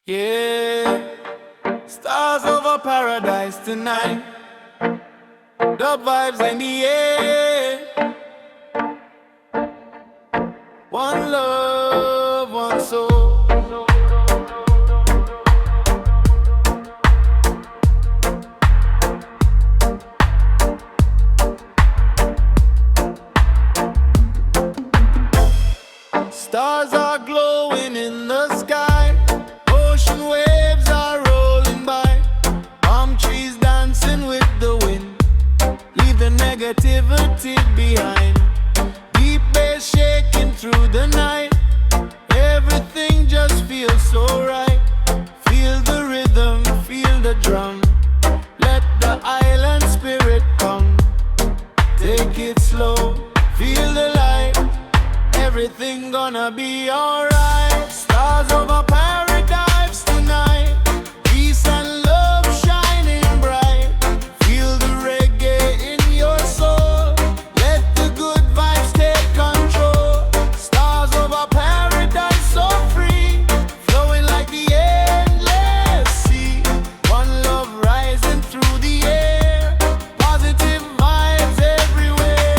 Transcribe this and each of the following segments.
Yeah, stars over paradise tonight. Dub vibes in the air. One love, one soul. Stars are glowing in the sky. Ocean waves are rolling by. Palm trees dancing with the wind. Leave the negativity behind. Deep bass shaking through the night. Everything just feels so right. Feel the rhythm, feel the drum. Let the island spirit come. Take it slow, feel the light. Everything gonna be alright. Stars over paradise tonight. Peace and love shining bright. Feel the reggae in your soul. Let the good vibes take control. Stars over paradise so free. Flowing like the endless sea. One love rising through the air. Positive vibes everywhere.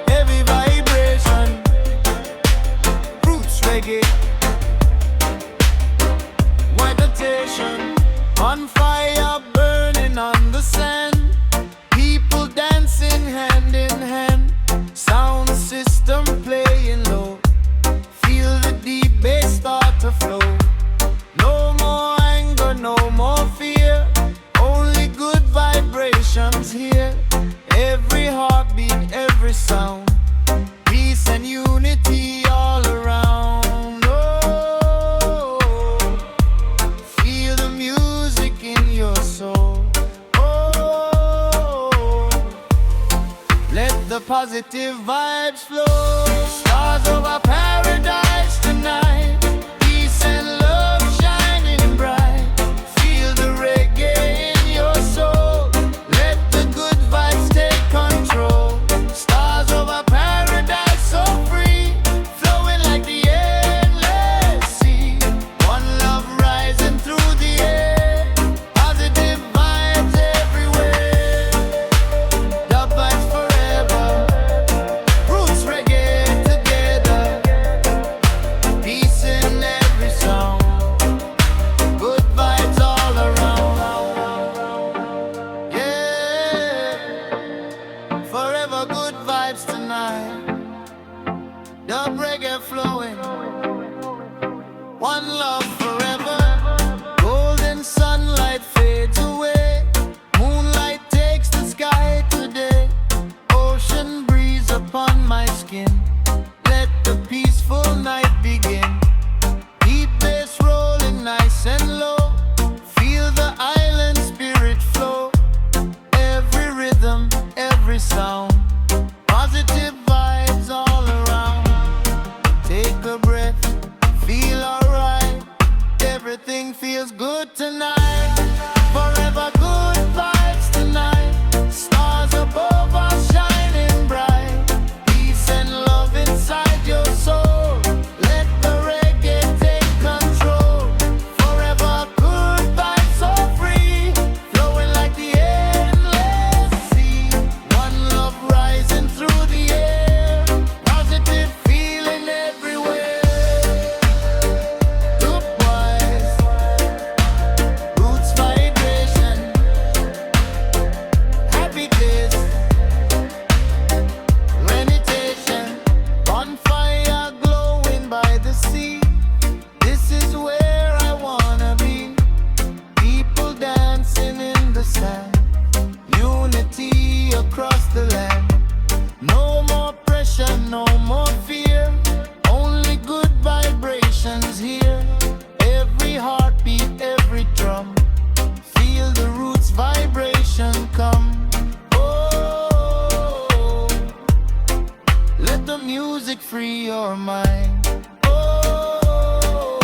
Heavy vibration. Roots reggae. Meditation. On fire burning on the sand. People dancing hand in hand. Sound system playing low. Feel the deep bass start to flow. No more anger, no more fear. Only good vibrations here. Every heartbeat, every sound. Peace and unity all around. Oh, feel the music in your soul. Oh, let the positive vibes flow. Stars over paradise tonight. Peace and love shining bright. Feel the reggae in your soul. Let the good vibes take control. Stars over paradise so free. Flowing like the endless sea. One love rising through the air. Positive vibes everywhere. Dub vibes forever. Roots reggae together. Peace in every sound. Good vibes all around. Yeah, forever good vibes tonight. Dub reggae flowing. One love forever. Golden sunlight fades away. Moonlight takes the sky today. Ocean breeze upon my skin. Let the peaceful night begin. Deep bass rolling nice and low. Feel the island spirit flow. Every rhythm, every sound. Positive vibes all around. Take a breath, feel alright. Everything feels good tonight. Forever good vibes tonight. Stars above us shining bright. Peace and love inside your soul. Let the reggae take control. Forever good vibes so free. Flowing like the endless sea. One love rising through the air. Positive feeling everywhere. Good boys. Roots vibration. Happy days. Meditation. Bonfire glowing by the sea. This is where I wanna be. People dancing in the sand. Unity across the land. No more pressure, no more fear. Only good vibrations here. Every heartbeat, every drum. Feel the roots vibration come. Oh, let the music free your mind. Oh,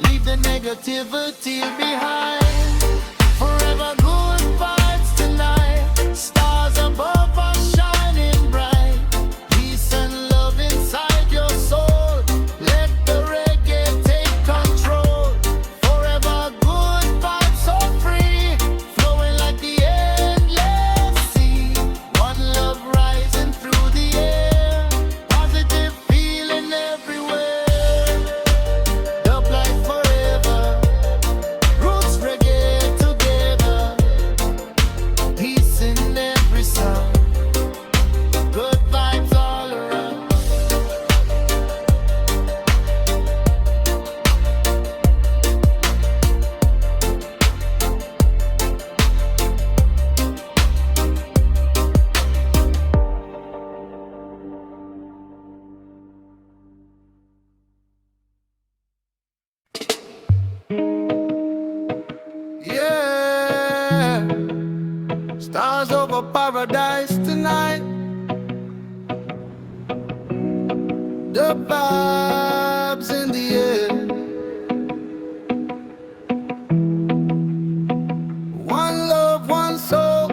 leave the negativity behind. Forever good vibes tonight. Stars above us shining bright. Peace and love inside your Stars over paradise tonight. The vibes in the air. One love, one soul.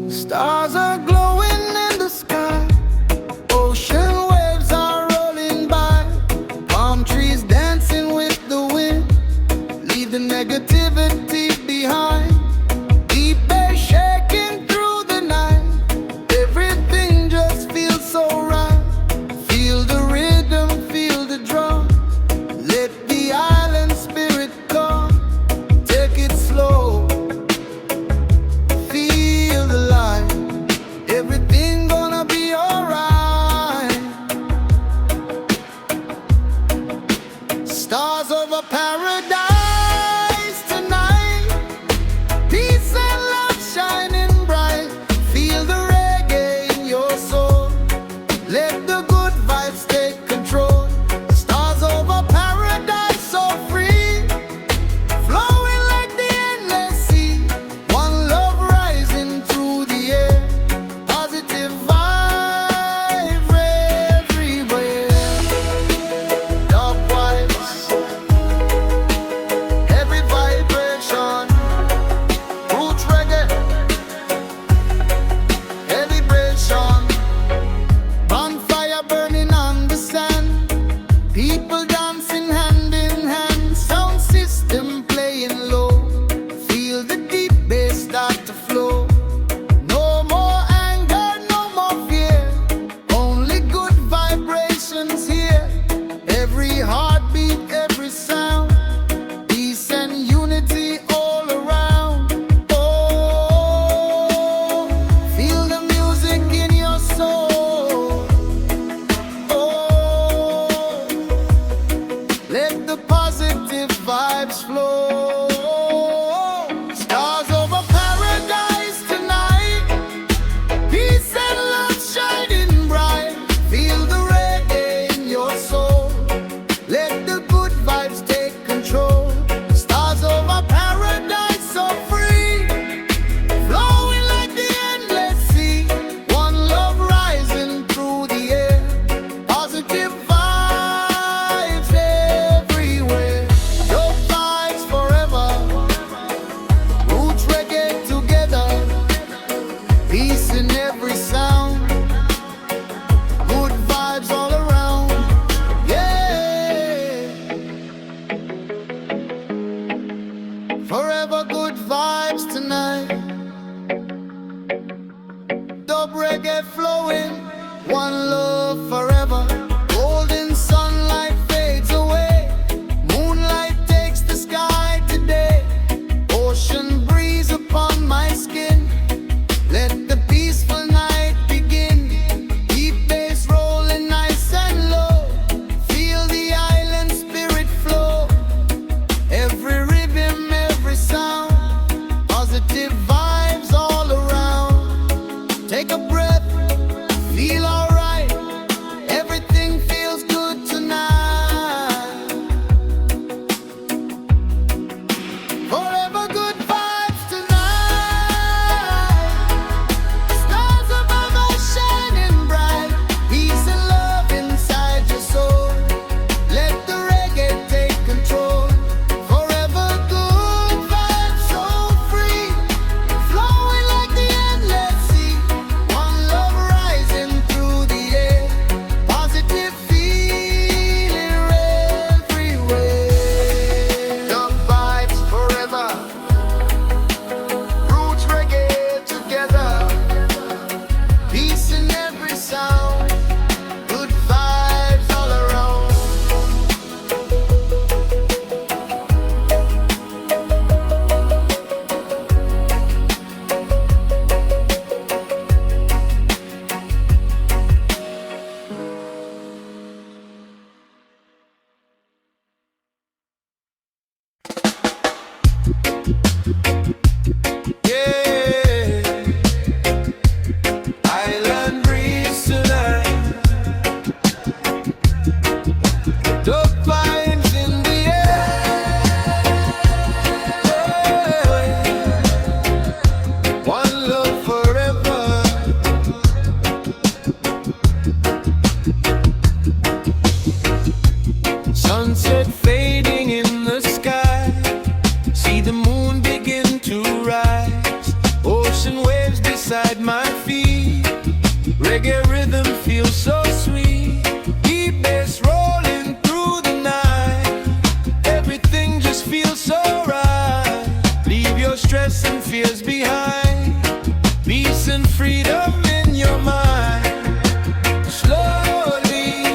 Stars are glowing in the sky. Ocean waves are rolling by. Palm trees dancing with the wind. Leave the negativity behind. Deep bass shaking through the night. Everything just feels so right. Feel the rhythm, feel the drum. Let the island spirit come. Take it slow. Feel the light. Everything gonna be alright. Stars over paradise tonight. Peace and love shining bright. Feel the reggae in your soul. Let the good vibes take control. Stars over paradise, so free. Flowing like the endless sea. One love rising through the air. Positive vibe everywhere. Dub vibes, heavy vibration. Roots reggae, heavy vibration. Bonfire burning on the sand. People dancing hand in hand. Sound system playing low. Feel the deep bass start to flow. No more anger, no more fear. Only good vibrations here. Every heartbeat, every sound. Peace and unity all around. Oh, feel the music in your soul. Oh, let the positive vibes flow. Stars over paradise tonight. Peace and love shining bright. Feel the reggae in your soul. Let the good vibes take control. Stars over paradise, so free. Flowing like the endless sea. One love rising through the air. Positive vibes everywhere. Dope vibes forever. Roots reggae together. Peace in every sound. Good vibes all around. Yeah. Forever good vibes tonight. Dub reggae flowing. One love forever. Golden sunlight fades away. Moonlight takes the sky today. Ocean breeze upon my skin. Let the peaceful night begin. Deep bass rolling nice and low. Feel the island spirit flow. Every rhythm, every sound. Positive vibes all around. Take a breath, feel alright. Everything feels good tonight. Forever good vibes tonight. Stars above us shining bright. Peace and love inside your soul. Let the reggae take control. Forever good vibes, so free. Flowing like the endless sea. One feet. Reggae rhythm feels so sweet. Deep bass rolling through the night. Everything just feels so right. Leave your stress and fears behind. Peace and freedom in your mind. Slowly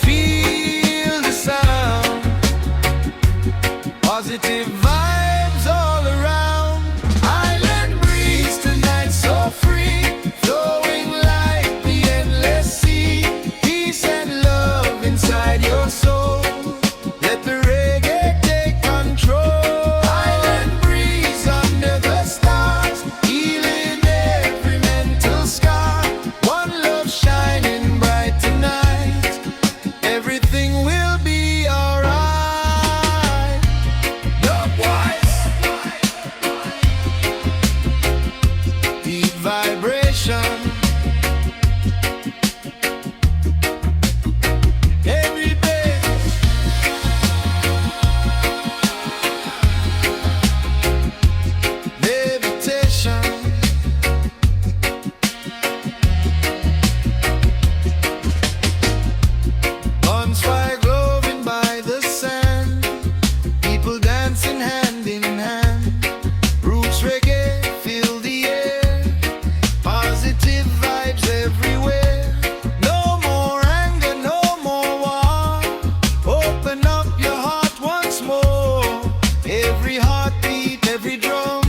feel the sound. Positive vibes all around. Island breeze tonight so free, flowing like the endless sea. Peace and love inside your soul. Let the reggae take control. Island breeze under the stars, healing every mental scar. One love shining bright tonight. Everything will be alright. Dub wise, deep vibration. Every day, levitation. Bonfire glowing by the sand. People dancing hand in hand. Roots reggae fill the air. Positive vibes everywhere. No more anger, no more war. Open up your heart once more. Every heartbeat, every drum.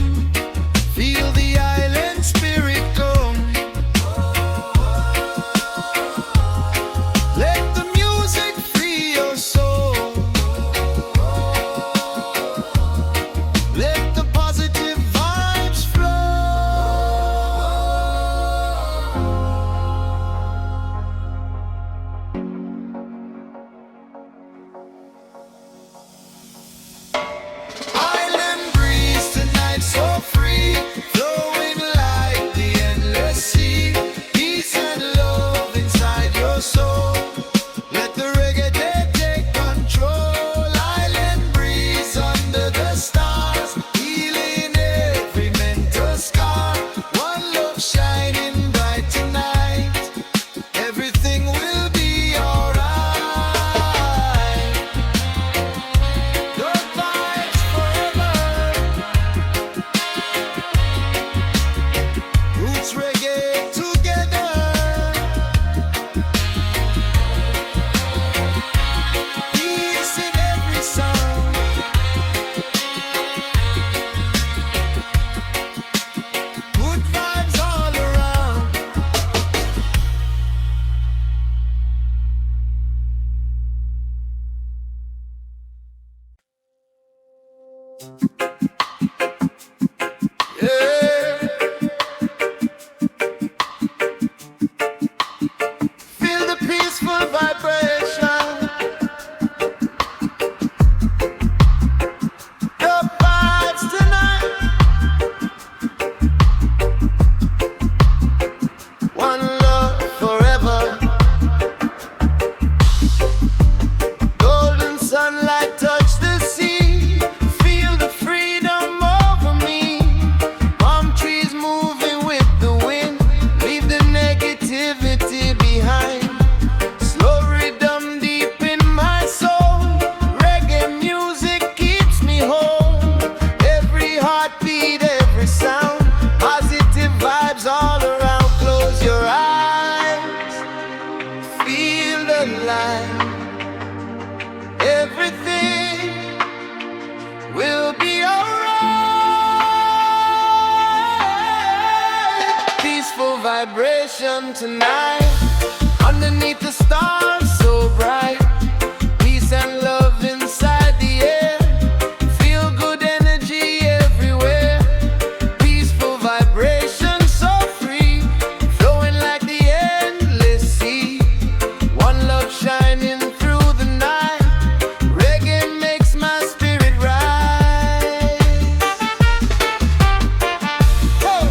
Feel the island spirit come. Let the music free your soul. Let the positive vibes flow. Island breeze tonight so free, flowing like the endless sea. Peace and love inside your soul. Let the reggae take control. Island breeze under the stars, healing every mental scar. One love shining bright tonight. Everything will be alright. Good vibes forever. Roots reggae together. Peace in every sound. Good vibes all around. Yeah. Feel the peaceful vibration. The vibes tonight. One love forever. Golden sunlight touch the sea. Feel the freedom over me. Palm trees moving with the wind. Leave the negativity behind. Slow rhythm deep in my soul. Reggae music keeps me whole. Every heartbeat, every sound. Positive vibes all around. Close your eyes. Feel the light. Everything will be alright. Peaceful vibration tonight. Underneath the stars so bright. Peace and love inside the air. Feel good energy everywhere. Peaceful vibration so free, flowing like the endless sea. One love shining through the night. Reggae makes my spirit rise. Oh.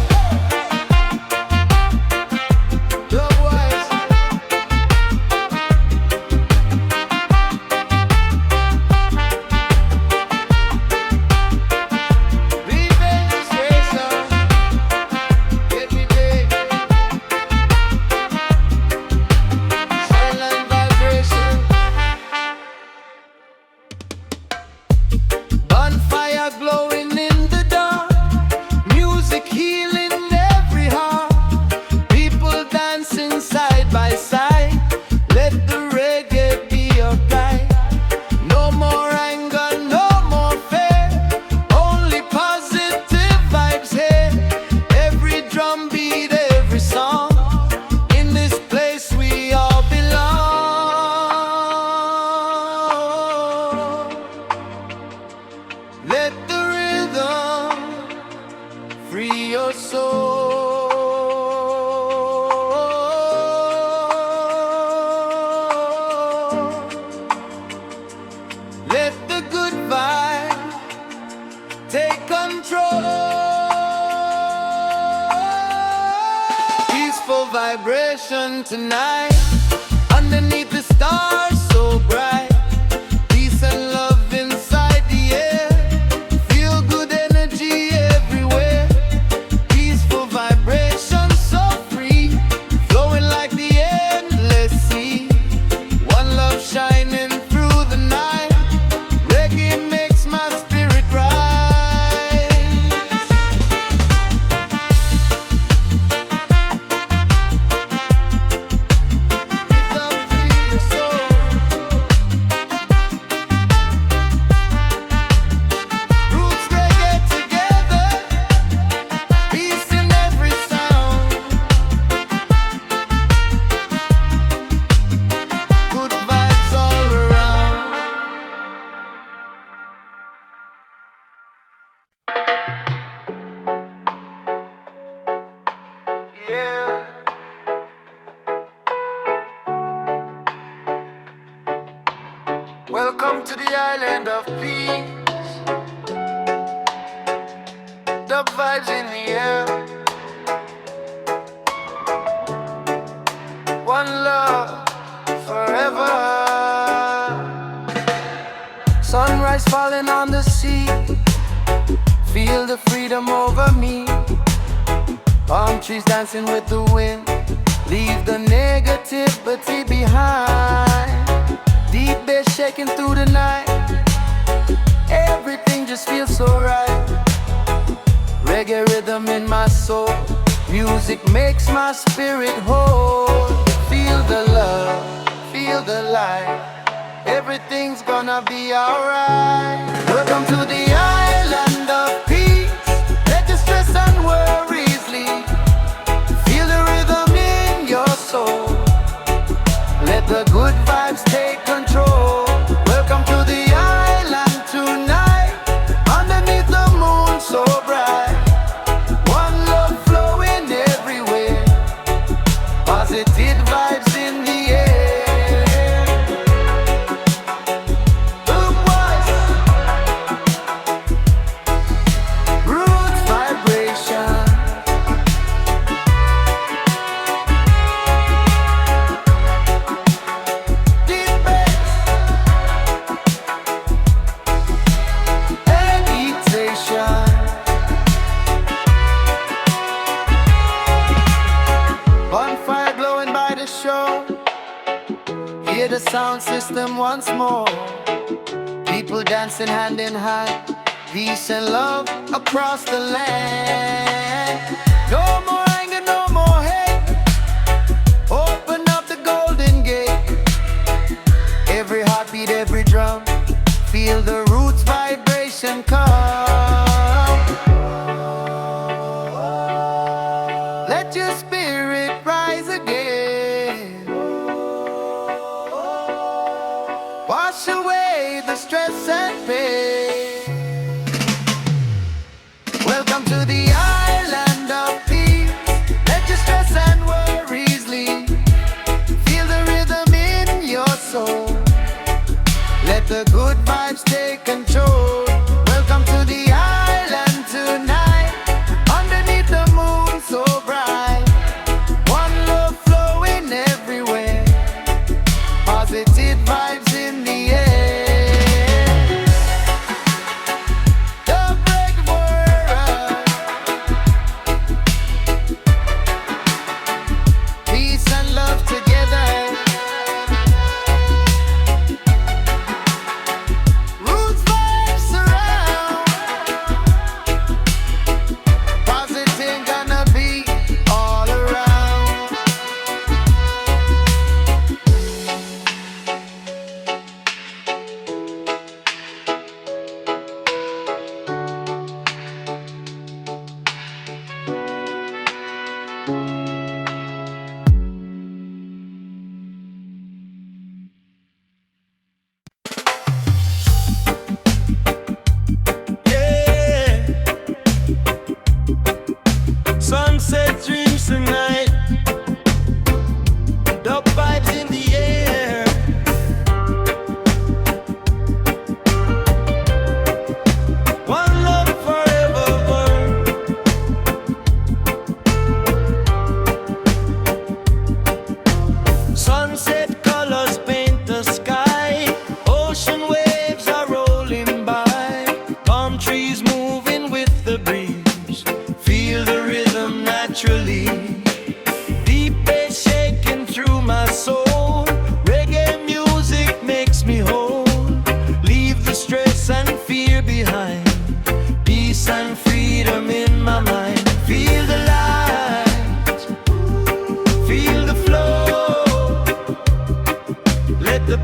Dub wise. song. In this place we all belong. Let the rhythm free your soul. Let the good vibe take control. Peaceful vibration tonight, underneath the stars so bright. Peace and love inside the air, feel good energy everywhere. Peaceful vibration so free, flowing like the endless sea. One love shining through the night. Reggae makes my spirit rise. Rhythm free your soul. Roots reggae together, peace in every sound. Good vibes all around. Yeah. Welcome to the island of peace. Dub vibes in the air. One love forever. Sunrise falling on the sea. Feel the freedom over me. Palm trees dancing with the wind. Leave the negativity behind. Deep bass shaking through the night. Everything just feels so right. Reggae rhythm in my soul. Music makes my spirit whole. Feel the love, feel the light. Everything's gonna be alright. Welcome to the island of peace. Let the stress and worries leave. Feel the rhythm in your soul. Let the good vibes take control. Welcome to the island tonight, underneath the moon so bright. One love flowing everywhere, positive vibes in the air. Boom boys, roots vibration. Deep bass, meditation. Bonfire glowing by the shore. Hear the sound system once more. People dancing hand in hand. Peace and love across the land. No more anger, no more hate. Open up the golden gate. Every heartbeat, every drum. Feel the roots vibration come. Let your spirit rise again. Wash away the stress and pain. Welcome to the island of peace. Let your stress and worries leave. Feel the rhythm in your soul. Let the good vibes take control. Welcome to the island tonight, underneath the moon so bright. One love flow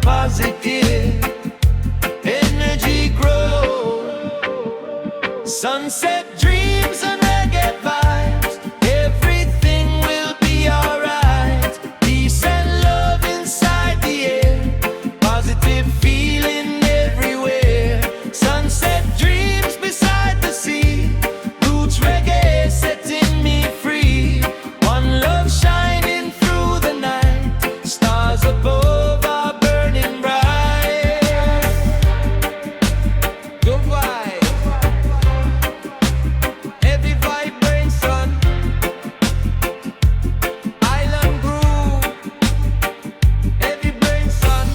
positive energy grow. Sunset dreams and reggae vibes, everything will be alright. Peace and love inside the air, positive feeling everywhere. Sunset dreams beside the sea, roots reggae setting me free. One love shining through the night, stars above are burning bright. Good vibe, heavy vibration, island groove, heavy brain sun.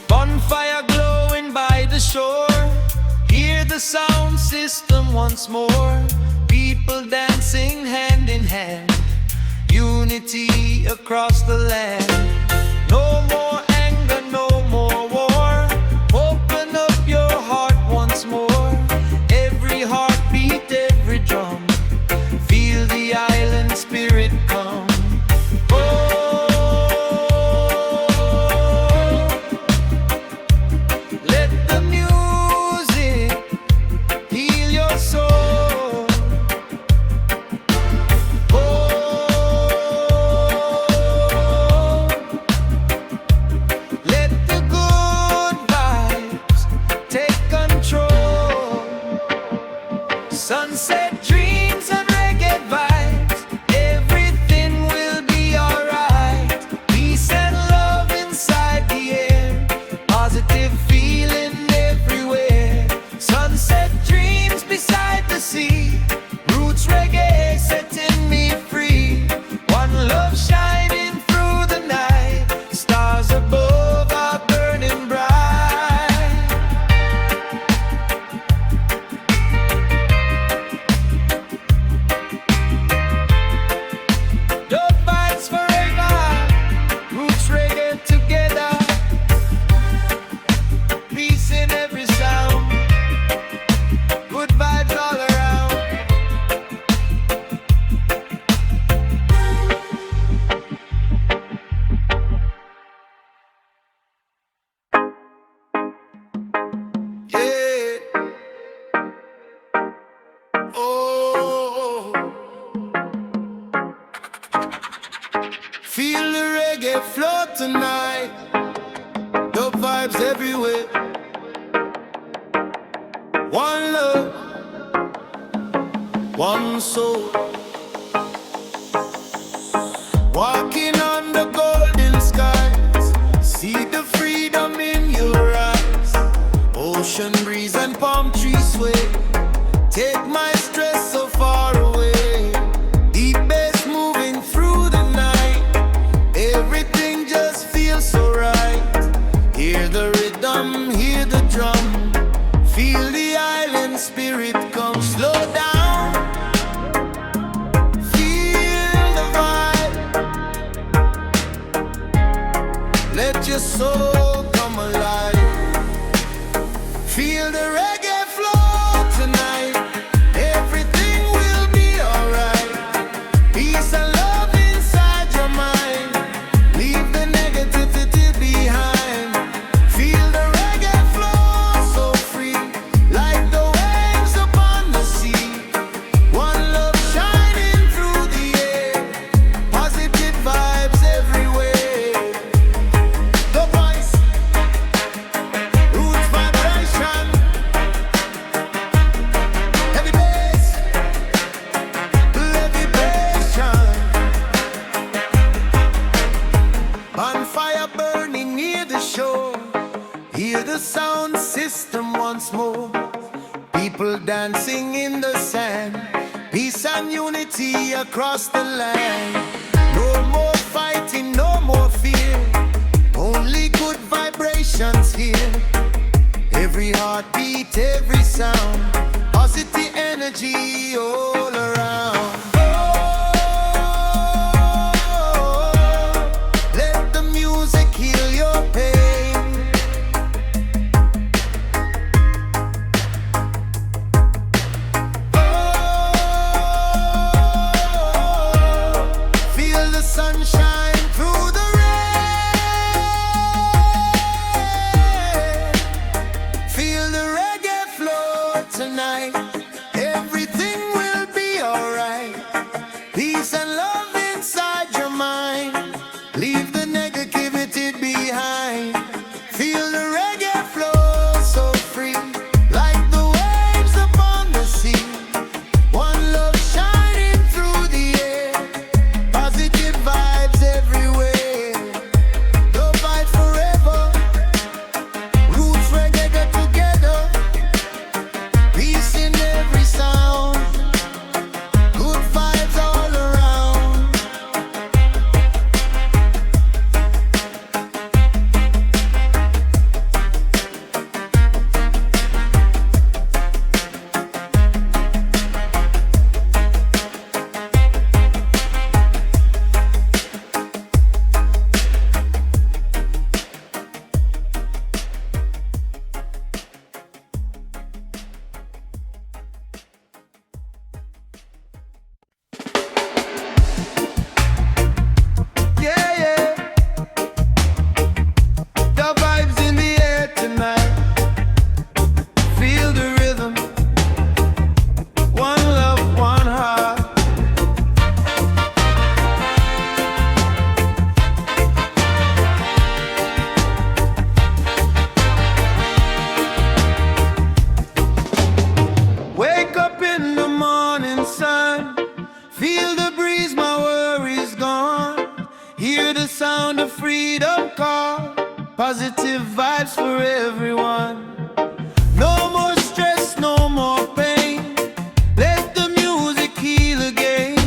Bonfire glowing by the shore, hear the sound system once more. People dancing hand in hand, unity across the land. No more anger, no more war. Open up your heart once more. Every heartbeat, every drum, feel the island spirit come. Oh, let the music heal your soul. Oh, let the good vibes take control. Sunset dreams and reggae vibes, everything will be alright. Peace and love inside the air, positive feeling everywhere. Sunset dreams beside the sea, roots reggae setting me free. One love shining through the night, stars above are burning bright. Dub vibes forever, roots reggae together. Peace in every sound, good vibes all around. Yeah. Oh, feel the reggae flow tonight. The vibes everywhere. One love, one soul. Walking on the golden skies, see the freedom in your eyes. Ocean breeze and palm trees sway, take my stress so far away. Deep bass moving through the night, everything just feels so right. Hear the rhythm, hear the drum, feel the island spirit come. Slow down, feel the vibe, let your soul come alive. Feel the reggae flow tonight, everything will be alright. Peace and love inside your mind, leave the negativity behind. Feel the reggae flow so free, like the waves upon the sea. One love shining through the air, positive vibes everywhere. The voice, roots vibration, heavy bass, heavy passion. Bonfire burning near the shore, hear the sound system once more. People dancing in the sand, peace and unity across the land. No more fighting, no more fear, only good vibrations here. Every heartbeat, every sound, positive energy all around. Oh, let the music heal your pain. wake up, positive vibes for everyone. No more stress, no more pain. Let the music heal again.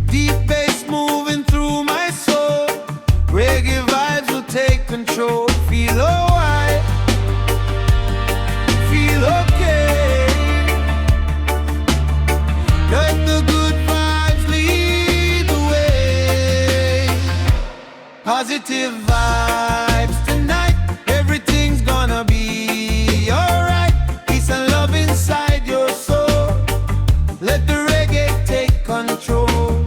Deep bass moving through my soul. Reggae vibes will take control. Feel alright, feel okay. Let the good vibes lead the way. Positive vibes tonight. Everything's gonna be alright. Peace and love inside your soul. Let the reggae take control.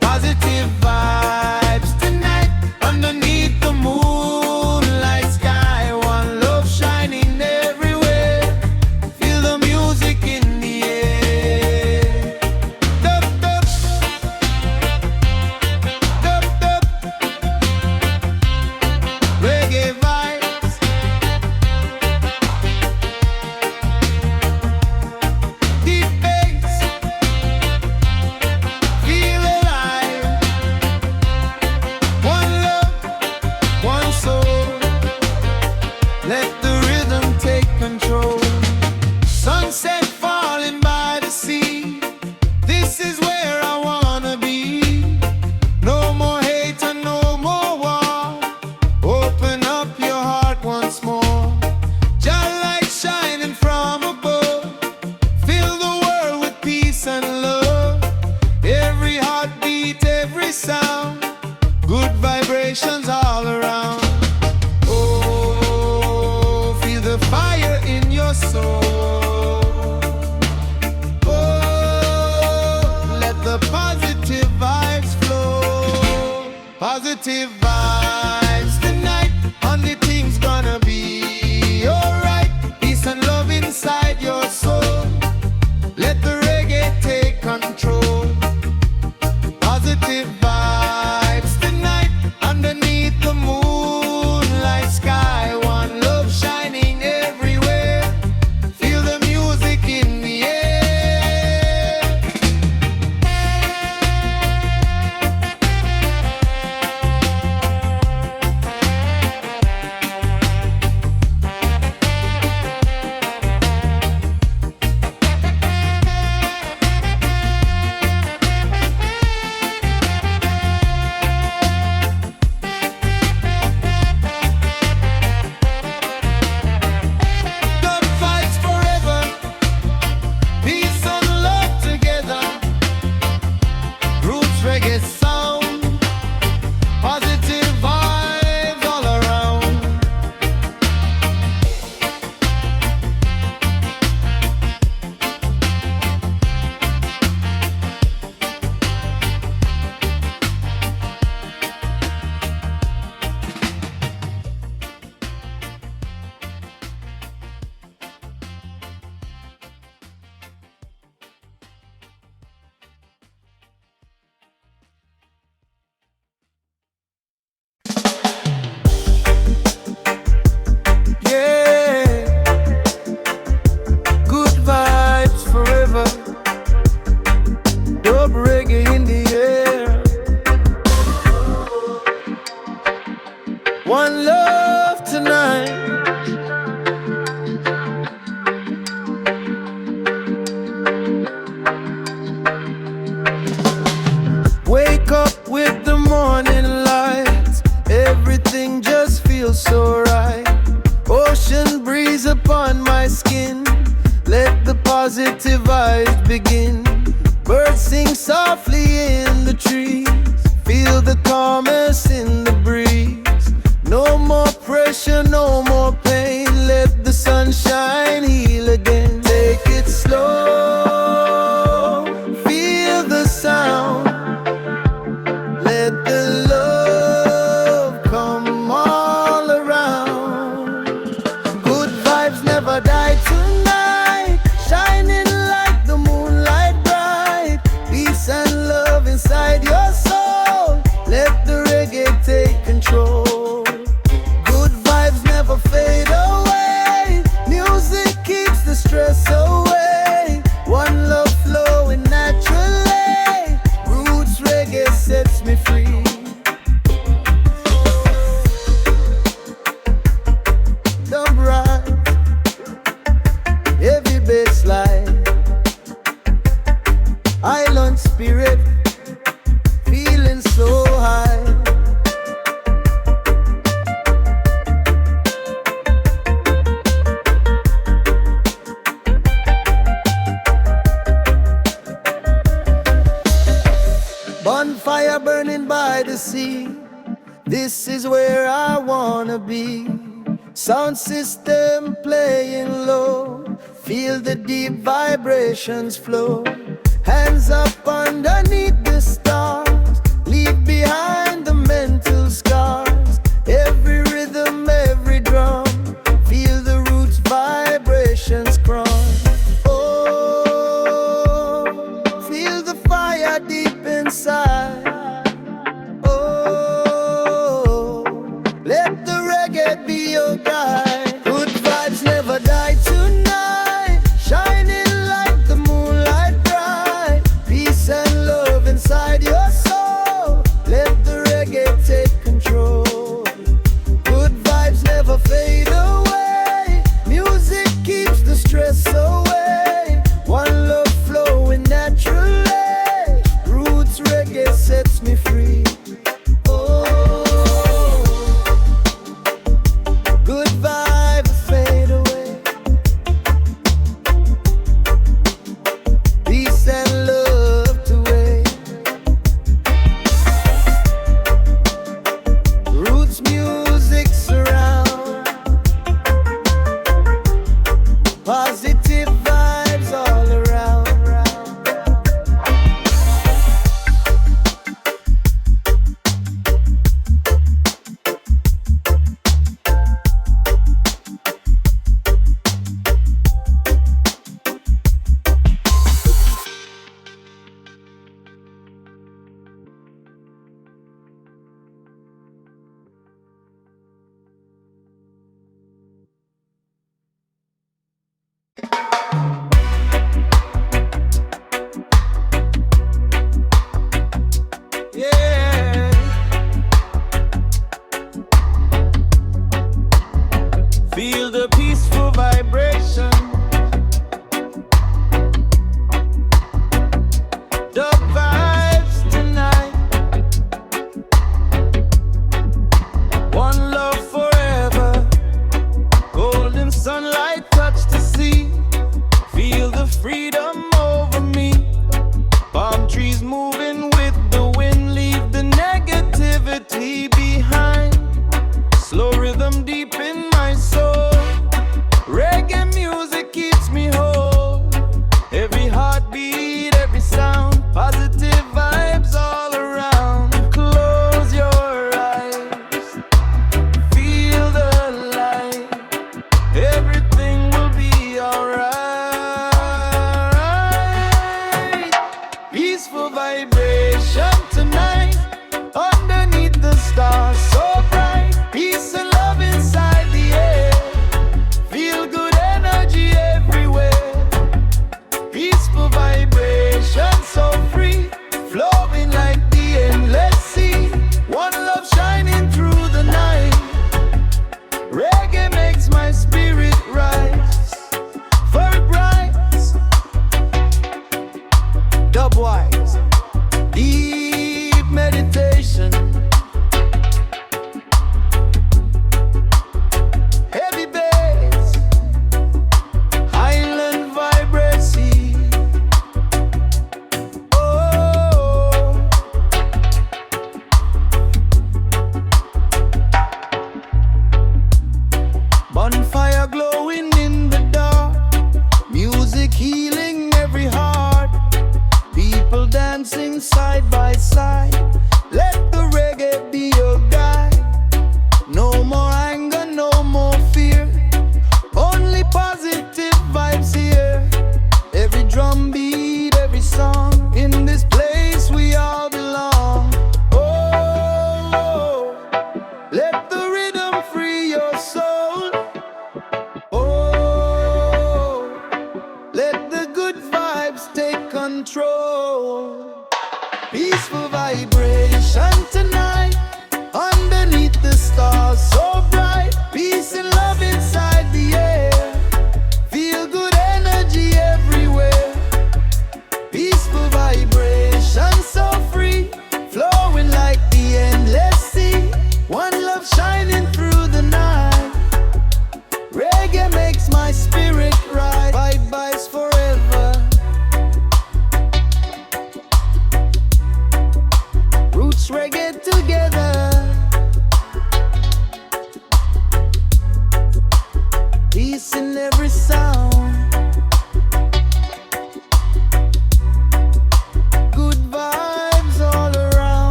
Positive vibes tonight. Underneath the moonlight sky, one love shining everywhere. Feel the music in the air. Dub, dub. Dub, dub. Reggae vibes. Deep bass. Feel alive. One love, one soul. Let the rhythm take control. Sunset falling by the sea. This is where I wanna be. No more hate and no more war. Open up your heart once more. Jah light shining from above. Fill the world with peace and love. Every heartbeat, every sound. Good vibrations all around. Oh, feel the fire in your soul. Oh, let the positive vibes flow. Positive vibes tonight. Only thing's gonna be alright. Peace and love inside your soul. Let the reggae take control. Positive vibes tonight. Underneath the moonlight sky, one love shining everywhere. Feel the music in the air. Dub fights forever. Peace and love together. Roots reggae sound. Positive vibes all around. Yeah. Good vibes forever. Dub reggae in the air. One love tonight. Wake up with the morning light. Everything just feels so right. Ocean breeze upon my skin. Let the positive vibes begin. Birds sing softly in the trees. Feel the calmness in the breeze. No more pressure, no more pain. Let the sunshine heal again. Take it slow. Feel the sound. Let the love come all around. Good vibes never die tonight. Shining like the moonlight bright. Peace and love inside your soul. Let the reggae take control. Good vibes never fade away. Music keeps the stress away. One love flowing naturally. Roots reggae sets me free. sea. This is where I wanna be. Sound system playing low, feel the deep vibrations flow. Hands up underneath the stars, leave behind the mental scars. Every rhythm, every drum, feel the roots vibrations cross. Oh, feel the fire deep inside. Oh, let the reggae be your guide. Good vibes never die tonight, shining like the moonlight bright. Peace and love inside your soul, let the reggae take control. Good vibes never fade away, music keeps the stress away. One love flowing naturally, roots reggae sets me free. Oh, good vibes.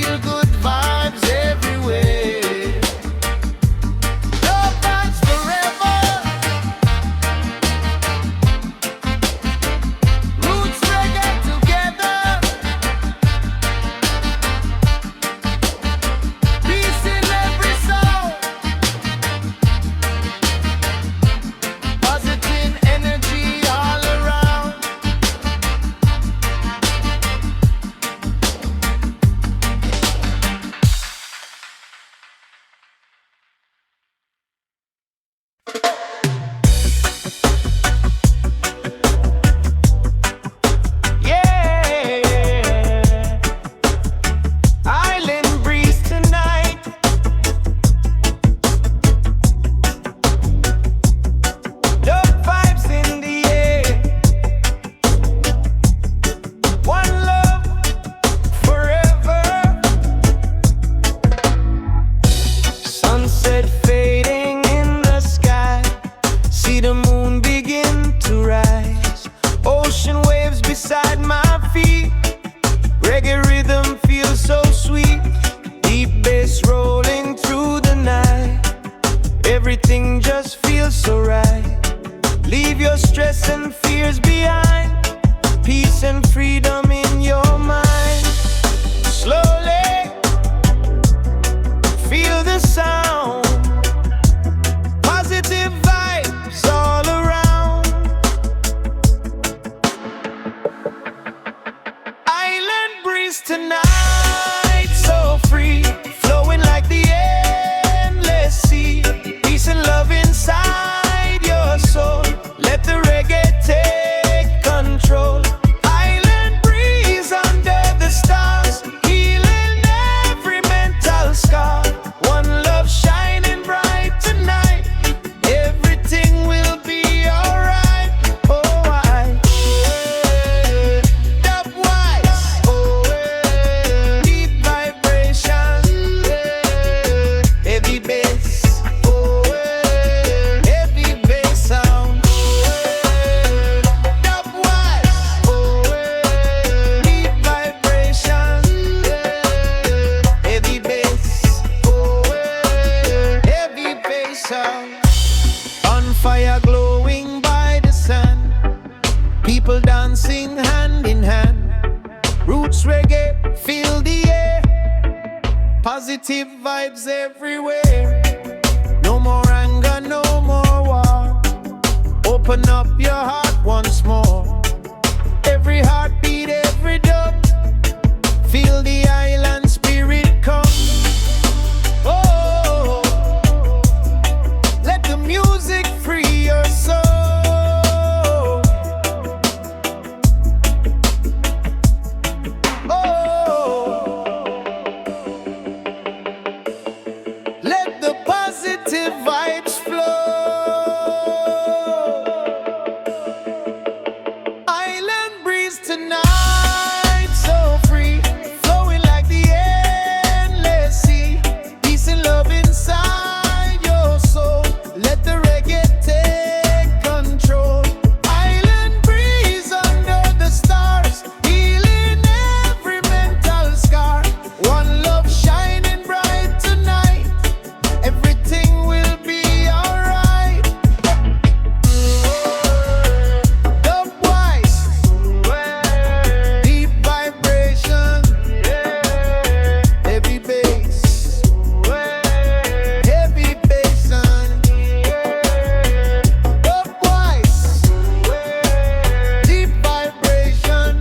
feel good vibes everywhere. Love vibes forever. Roots reggae together. Peace in every sound. Positive energy all around. Yeah. Island breeze tonight. Love vibes in the air. One love forever. Sunset fading in the sky. See the moon begin to rise. Ocean waves beside my feet. Reggae rhythm feels so sweet. Deep bass rolling through the night. Everything just feels so right. Leave your stress and fears behind. Peace and freedom in your mind. Slowly feel the sound. Positive vibes all around. Island breeze tonight, so free, flowing like the endless sea. Peace and love inside your soul. Let the reggae take control. Island breeze under the stars, healing every mental scar. One love shining bright tonight. Everything will be alright. Oh, Dub wise. Deep vibration. Heavy bass. Heavy bass sound. Dub wise. Deep vibration. Heavy bass. Heavy bass sound. On fire glowing by the sun. People dancing hand in hand. Roots reggae, fill the air. Positive vibes everywhere. No more anger, no more war. Open up your heart once more. Every heartbeat, every dub. Feel the island spirit come. Oh, let the music free your soul. Oh, let the positive vibes flow. Island breeze tonight, so free, flowing like the endless sea. Peace and love inside your soul. Let the reggae take control. Island breeze under the stars, healing every mental scar. One love shining bright tonight. Everything will be alright. Dub wise. Deep vibration. Heavy bass. Heavy bass sound. Dub wise. Deep vibration.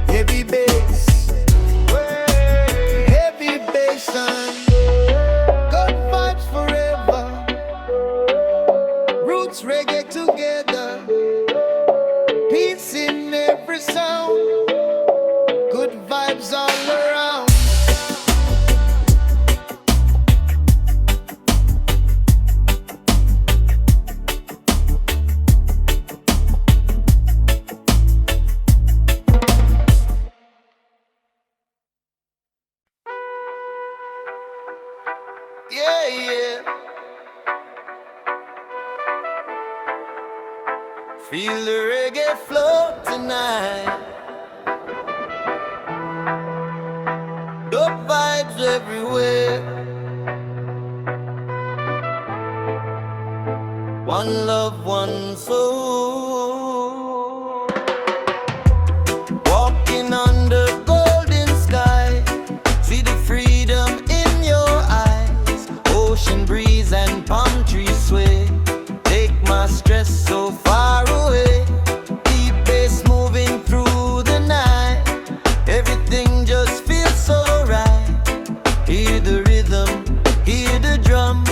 Heavy bass. Heavy bass sound. Good vibes forever. Roots reggae together. Peace in every sound. Good vibes all around. Yeah, yeah. Feel the reggae flow tonight. Dub vibes everywhere. One love, one soul. Walking under golden sky. See the freedom in your eyes. Ocean breeze and palm trees sway. Take my stress so far away. Deep bass moving through the night. Everything just feels so right. Hear the rhythm, hear the drum.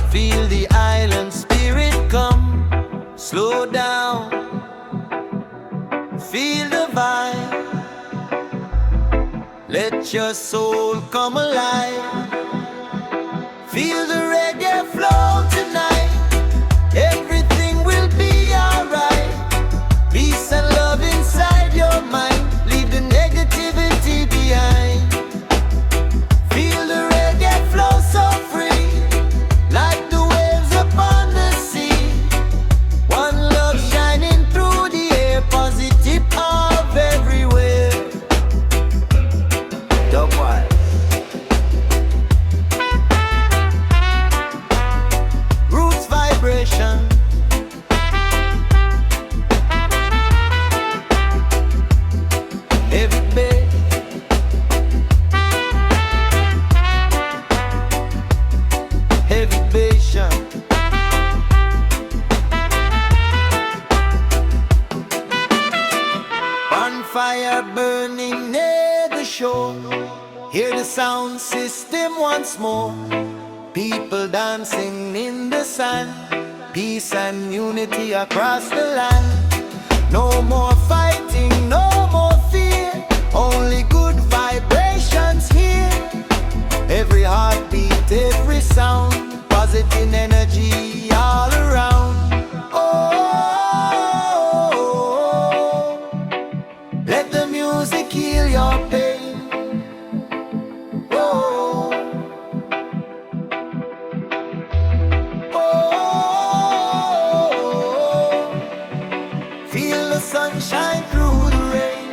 Feel the island spirit come. Slow down, feel the vibe. Let your soul come alive. Feel the reggae flow tonight. Everything will be alright. Peace and love inside your mind. Leave the negativity behind. Feel the reggae flow so free, like the waves upon the sea. One love shining through the air, positive of everywhere. Dub wild. Roots vibration. Heavy bass. Heavy bastion. Bonfire burning near the shore. Hear the sound system once more. People dancing in the sun. Peace and unity across the land. No more fighting, no more fear. Only good vibrations here. Every heartbeat, every sound. Positive energy all around. Oh, let the music heal your pain. Oh, oh, feel the sunshine through the rain.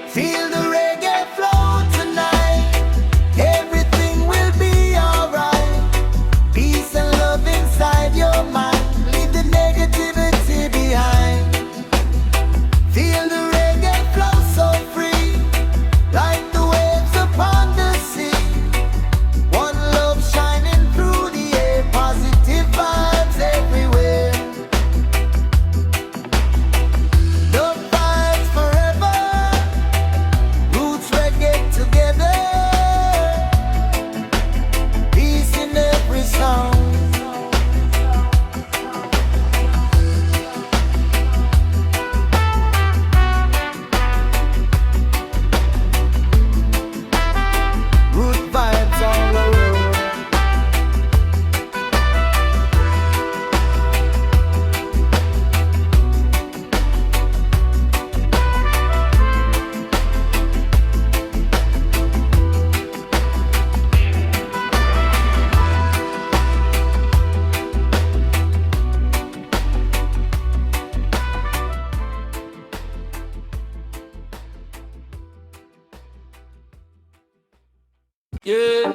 Feel the reggae flow tonight. Everything will be alright. Peace and love inside your mind. Leave the negativity behind. Feel the reggae flow so free, like the waves upon the sea. One love shining through the air, positive vibes everywhere. Dub vibes forever, roots reggae together. Peace in every sound. Root vibes all around. Yeah.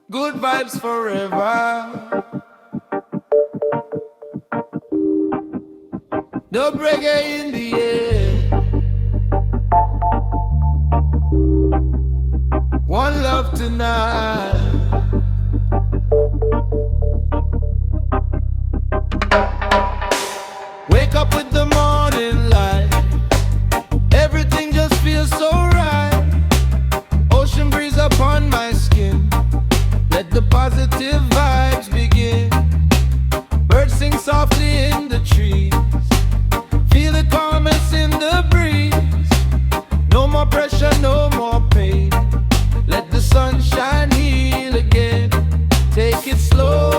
Good vibes forever. Dub reggae in the air. One love tonight. Wake up with the morning light. Everything just feels so right. Ocean breeze upon my skin. Let the positive vibes begin. Birds sing softly in the trees. Feel the calmness in the breeze. No more pressure, no more pain. Let the sunshine heal again. Take it slow.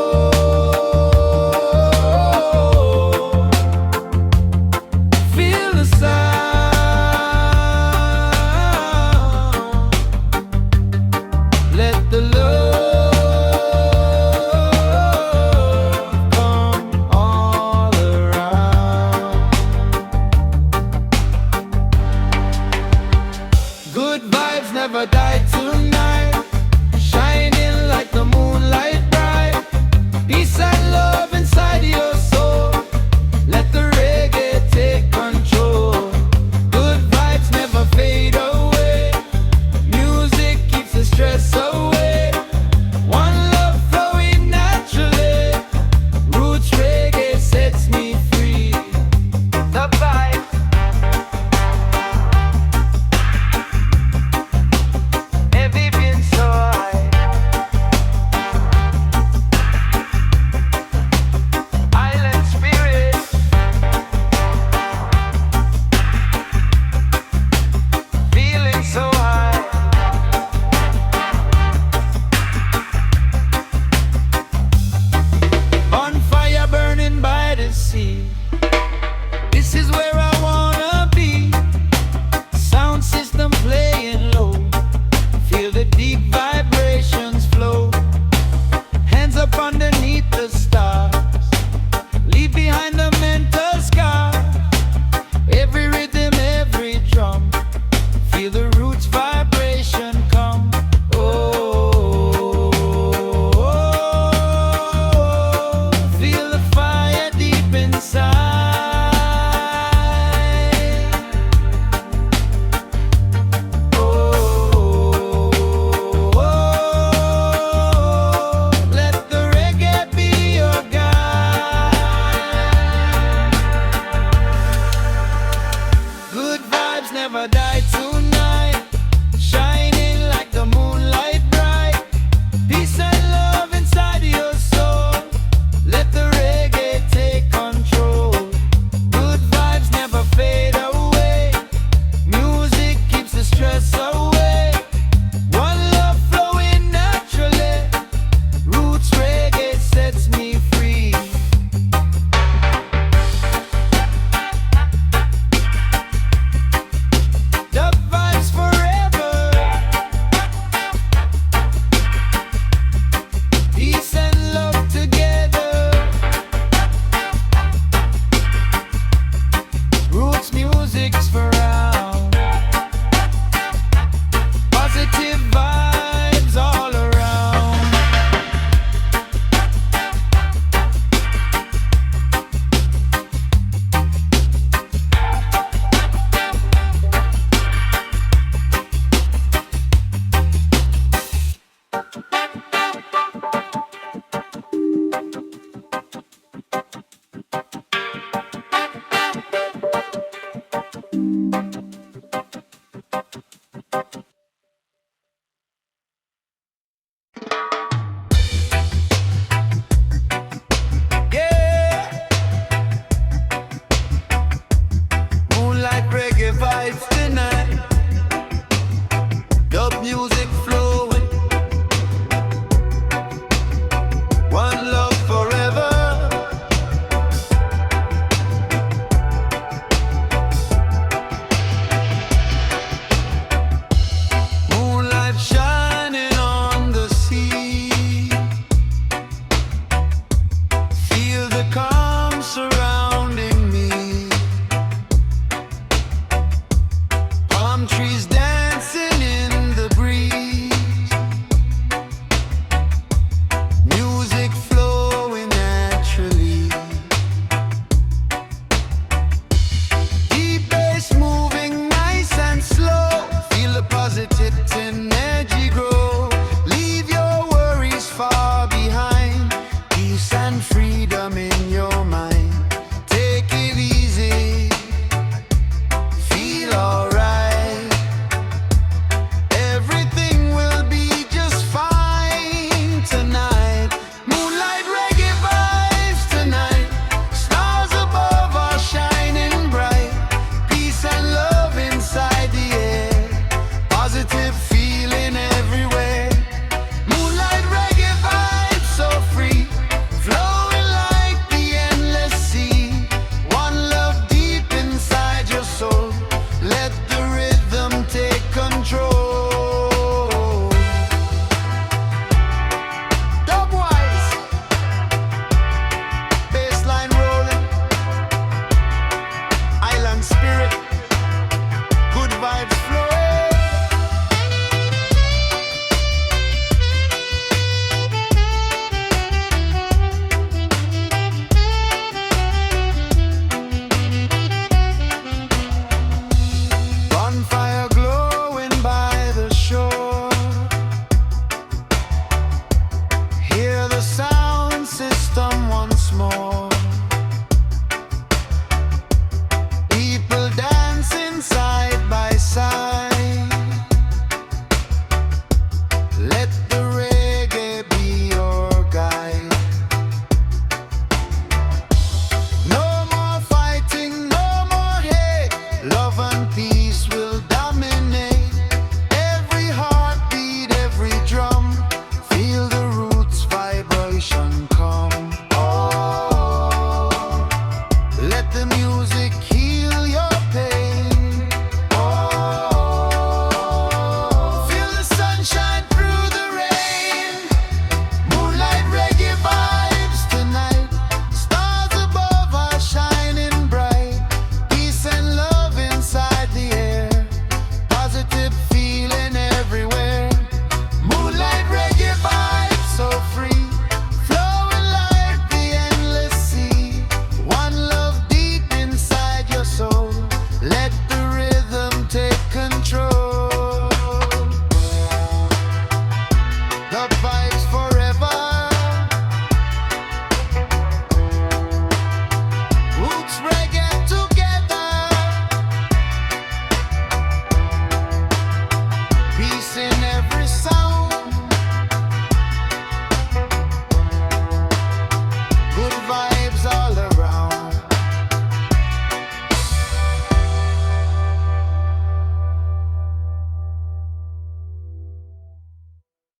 This is where I wanna be. Sound system playing low. Feel the deep vibrations flow. Hands up underneath the stars. Leave behind the mental scar. Every rhythm, every drum. Feel the roots vibration come. Oh, feel the fire deep inside. Let the reggae be your guide. Good vibes never die tonight. Shining like the moonlight bright. Peace and love inside your soul. Let the reggae take control. Good vibes never fade away. Music keeps the stress away. One love flowing naturally. Roots reggae sets me free. Dub vibes forever. Peace and love together. Roots music's forever.